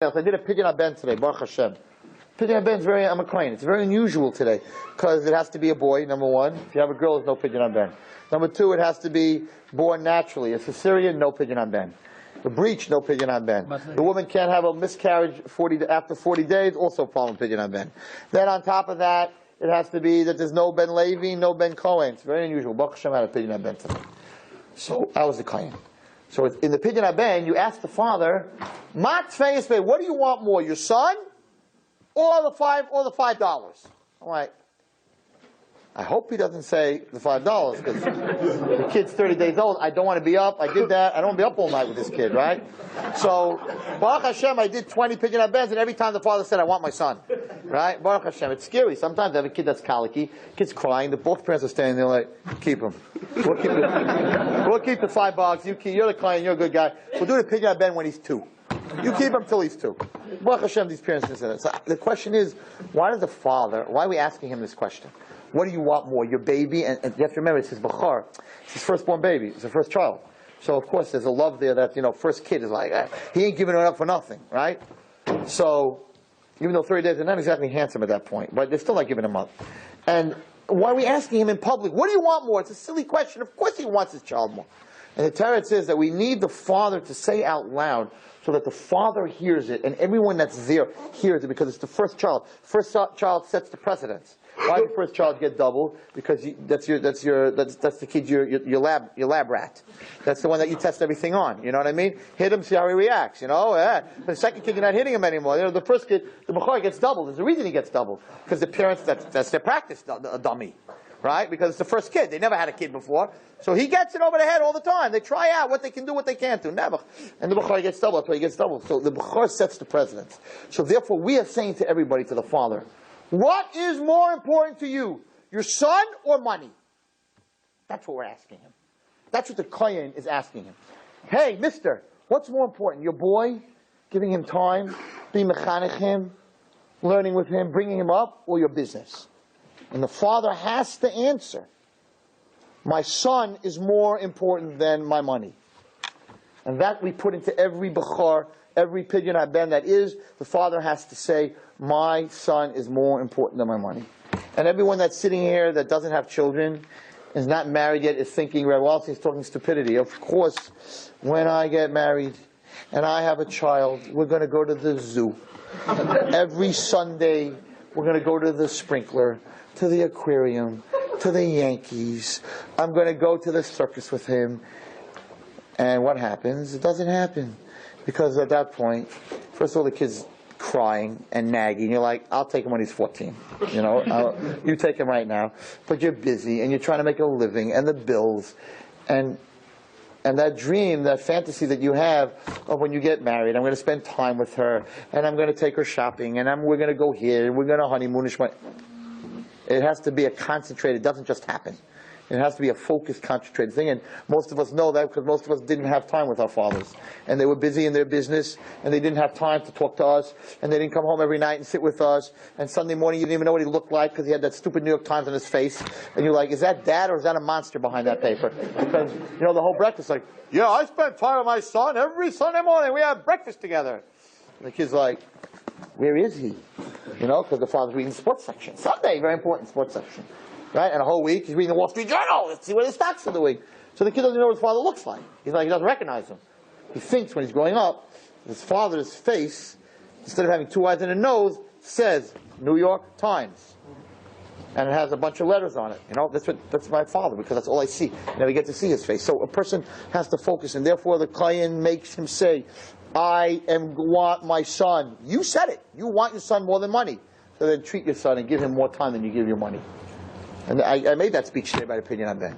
I did a Pidyon HaBen today, Baruch Hashem. Pidyon HaBen is I'm a client. It's very unusual today because it has to be a boy, number one. If you have a girl, there's no Pidyon HaBen. Number two, it has to be born naturally. A cesarean, no Pidyon HaBen. A breach, no Pidyon HaBen. The woman can't have a miscarriage after 40 days, also problem Pidyon HaBen. Then on top of that, it has to be that there's no Ben Levi, no Ben Cohen. It's very unusual. Baruch Hashem had a Pidyon HaBen today. So I was the client. So in the Pidyon HaBen, you ask the father, what do you want more, your son or the $5? I'm like, I hope he doesn't say the $5 because the kid's 30 days old. I don't want to be up. I did that. I don't want to be up all night with this kid, right? So Baruch Hashem, I did 20 Pidyon HaBens, and every time the father said, I want my son, right? Baruch Hashem, it's scary. Sometimes I have a kid that's colicky, kid's crying. Both parents are standing there like, keep him. We'll keep the $5. You're the client. You're a good guy. We'll do the Pidyon HaBen when he's 2. You keep him till he's 2. Baruch Hashem, these parents can say that. So the question is, why are we asking him this question? What do you want more, your baby? And you have to remember, it's his Bechar. It's his firstborn baby. It's the first child. So, of course, there's a love there that, first kid is like, he ain't giving it up for nothing, right? So, even though 30 days, they're not exactly handsome at that point, but they're still not giving him up. And why are we asking him in public, what do you want more? It's a silly question. Of course he wants his child more. And the Torah says that we need the father to say out loud so that the father hears it and everyone that's there hears it because it's the first child. First child sets the precedence. Why did the first child get double? Because that's the kid, your lab rat. That's the one that you test everything on. You know what I mean? Hit him, see how he reacts. The second kid, you're not hitting him anymore. The first kid, the Bechor gets double. There's a reason he gets double because the parents, that's their practice, a dummy, right? Because it's the first kid. They never had a kid before, so he gets it over the head all the time. They try out what they can do, what they can't do. Never, and the Bechor gets double. That's why he gets double. So the Bechor sets the precedence. So therefore, we are saying to everybody, to the father, what is more important to you, your son or money? That's what we're asking him. That's what the Kohen is asking him. Hey, mister, what's more important, your boy, giving him time, being mechanech him, learning with him, bringing him up, or your business? And the father has to answer, my son is more important than my money. And that we put into every Bechor, every Pidyon HaBen that is, the father has to say, my son is more important than my money. And everyone that's sitting here that doesn't have children, is not married yet, is thinking, Rabbi Wallerstein is talking stupidity. Of course, when I get married and I have a child, we're going to go to the zoo. Every Sunday, we're going to go to the sprinkler, to the aquarium, to the Yankees. I'm going to go to the circus with him. And what happens? It doesn't happen. Because at that point, first of all, the kid's crying and nagging. You're like, I'll take him when he's 14. You take him right now. But you're busy, and you're trying to make a living, and the bills, and that dream, that fantasy that you have of when you get married, I'm going to spend time with her, and I'm going to take her shopping, and we're going to go here, and we're going to honeymoon. It has to be a concentrated, it doesn't just happen. It has to be a focused, concentrated thing, and most of us know that because most of us didn't have time with our fathers. And they were busy in their business, and they didn't have time to talk to us, and they didn't come home every night and sit with us, and Sunday morning you didn't even know what he looked like because he had that stupid New York Times on his face, and you're like, is that dad or is that a monster behind that paper? Because, the whole breakfast, like, yeah, I spend time with my son every Sunday morning, we have breakfast together. And the kid's like, where is he? Because the father's reading the sports section. Sunday, very important sports section. Right? And a whole week, he's reading the Wall Street Journal. Let's see what his stocks for the week. So the kid doesn't know what his father looks like. He doesn't recognize him. He thinks when he's growing up, his father's face, instead of having 2 eyes and a nose, says New York Times. And it has a bunch of letters on it. That's my father, because that's all I see. I never get to see his face. So a person has to focus, and therefore the Kohen makes him say, I want my son. You said it. You want your son more than money. So then treat your son and give him more time than you give your money. And I made that speech today by the Pidyon HaBen.